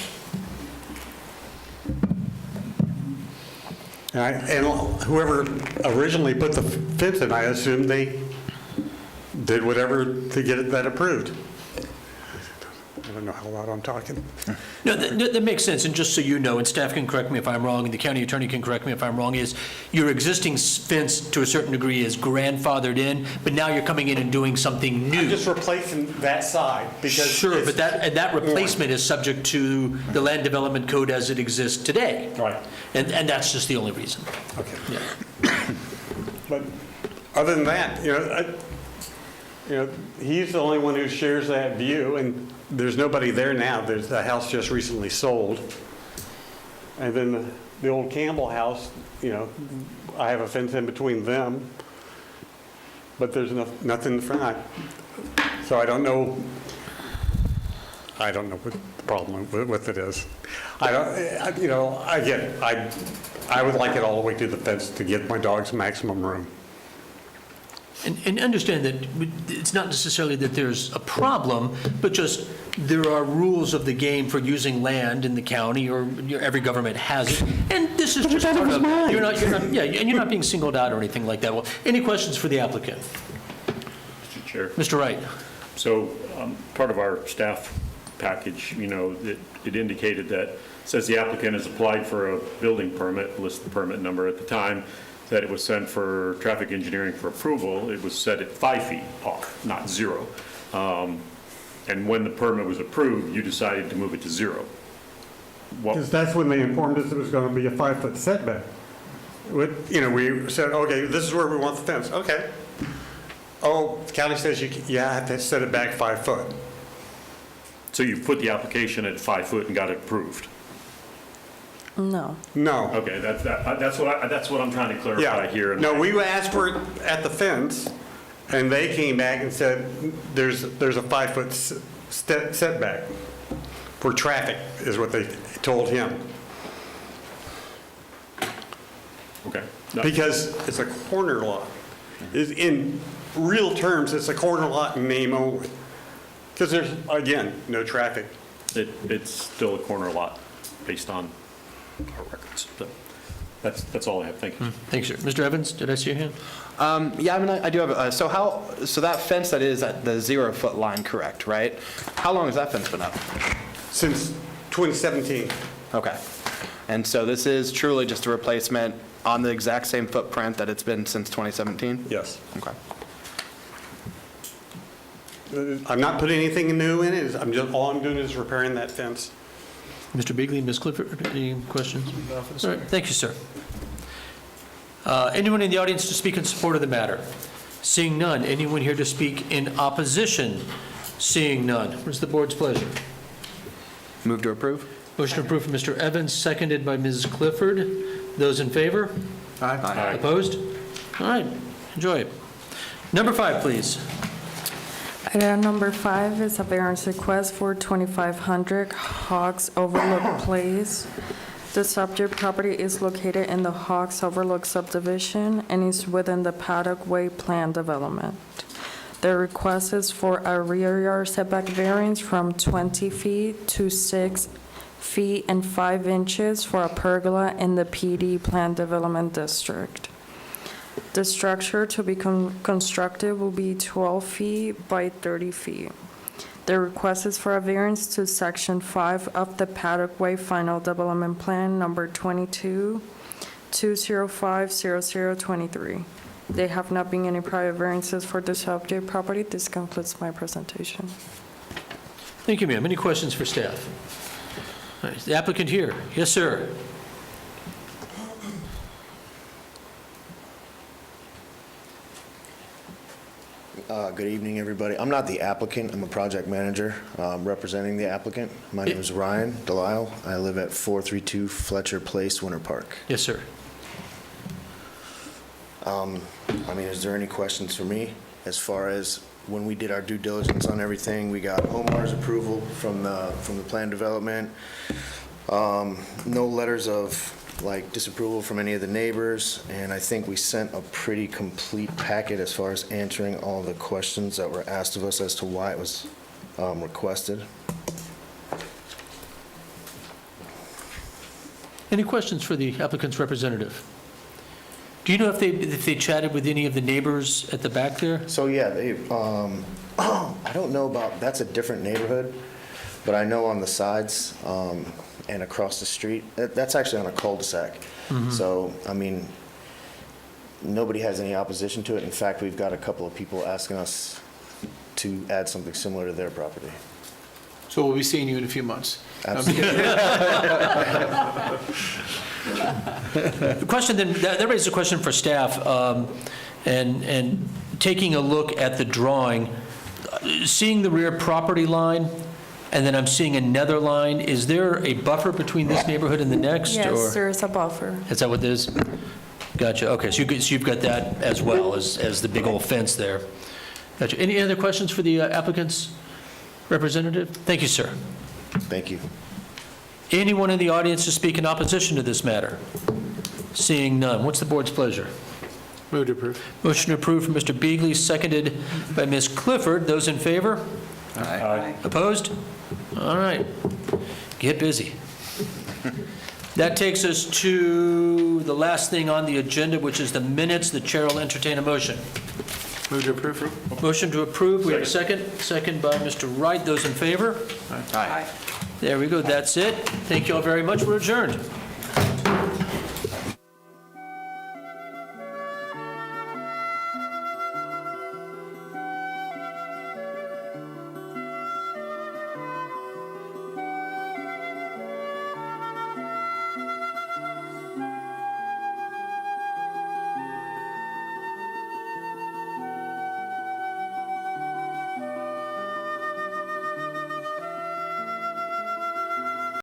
And whoever originally put the fence in, I assume they did whatever to get that approved. I don't know how loud I'm talking. No, that makes sense, and just so you know, and staff can correct me if I'm wrong, and the county attorney can correct me if I'm wrong, is your existing fence, to a certain degree, is grandfathered in, but now you're coming in and doing something new. I'm just replacing that side because. Sure, it's but that replacement is subject to the land development code as it exists today. Right. And that's just the only reason. Okay. Yeah. But other than that, he's the only one who shares that view, and there's nobody there now. There's the house just recently sold. And then the old Campbell house, I have a fence in between them, but there's nothing in front. So I don't know what the problem with it is. I would like it all the way to the fence to give my dogs maximum room. And understand that it's not necessarily that there's a problem, but just there are rules of the game for using land in the county, or every government has it. And this is just part of, you're not, and you're not being singled out or anything like that. Well, any questions for the applicant? Mr. Chair. Mr. Wright? So part of our staff package, it indicated that, says the applicant has applied for a building permit, list the permit number at the time, that it was sent for traffic engineering for approval. It was set at 5 feet off, not 0. And when the permit was approved, you decided to move it to 0. Because that's when they informed us it was going to be a 5-foot setback. We said, okay, this is where we want the fence. Okay. Oh, the county says you have to set it back 5 foot. So you put the application at 5 foot and got it approved? No. No. Okay, that's what I'm trying to clarify here. No, we asked for it at the fence, and they came back and said there's a 5-foot setback for traffic, is what they told him. Okay. Because it's a corner lot. In real terms, it's a corner lot in name only. Because there's, again, no traffic. It's still a corner lot. based on our records. So that's all I have. Thank you. Thanks, sir. Mr. Evans, did I see your hand? Yeah, I mean, I do have, so that fence that is at the 0-foot line, correct, right? How long has that fence been up? Since 2017. Okay. And so this is truly just a replacement on the exact same footprint that it's been since 2017? Yes. Okay. I'm not putting anything new in it. All I'm doing is repairing that fence. Mr. Beagley, Ms. Clifford, any questions? All right, thank you, sir. Anyone in the audience to speak in support of the matter? Seeing none. Anyone here to speak in opposition? Seeing none. What is the board's pleasure? Move to approve? Motion approved from Mr. Evans, seconded by Ms. Clifford. Those in favor? Aye. Opposed? All right, enjoy it. Number 5, please. Item number 5 is a variance request for 2500 Hawks Overlook Place. The subject property is located in the Hawks Overlook subdivision and is within the Paddock Way plan development. The request is for a rear yard setback variance from 20 feet to 6 feet and 5 inches for a pergola in the PD Plan Development District. The structure to be constructed will be 12 feet by 30 feet. The request is for a variance to Section 5 of the Paddock Way Final Development Plan, number 22-205-0023. There have not been any prior variances for the subject property. This concludes my presentation. Thank you, ma'am. Any questions for staff? All right, the applicant here. Yes, sir. Good evening, everybody. I'm not the applicant. I'm a project manager representing the applicant. My name is Ryan Delisle. I live at 432 Fletcher Place, Winter Park. Yes, sir. I mean, is there any questions for me? As far as when we did our due diligence on everything, we got homeowner's approval from the plan development. No letters of disapproval from any of the neighbors, and I think we sent a pretty complete packet as far as answering all the questions that were asked of us as to why it was requested. Any questions for the applicant's representative? Do you know if they chatted with any of the neighbors at the back there? So yeah, they, I don't know about, that's a different neighborhood, but I know on the sides and across the street, that's actually on a cul-de-sac. So, I mean, nobody has any opposition to it. In fact, we've got a couple of people asking us to add something similar to their property. So we'll be seeing you in a few months. Absolutely. The question then, that raises a question for staff, and taking a look at the drawing, seeing the rear property line, and then I'm seeing another line, is there a buffer between this neighborhood and the next? Yes, or there is a buffer. is that what it is? Gotcha, okay, so you've got that as well as the big old fence there. Gotcha. Any other questions for the applicant's representative? Thank you, sir. Thank you. Anyone in the audience to speak in opposition to this matter? Seeing none, what's the board's pleasure? Move to approve. Motion approved from Mr. Beagley, seconded by Ms. Clifford. Those in favor? Aye. Opposed? All right. Get busy. That takes us to the last thing on the agenda, which is the minutes. The chair will entertain a motion. Move to approve. Motion to approve. We have a second. Second by Mr. Wright. Those in favor? Aye. There we go. That's it. Thank you all very much. We're adjourned.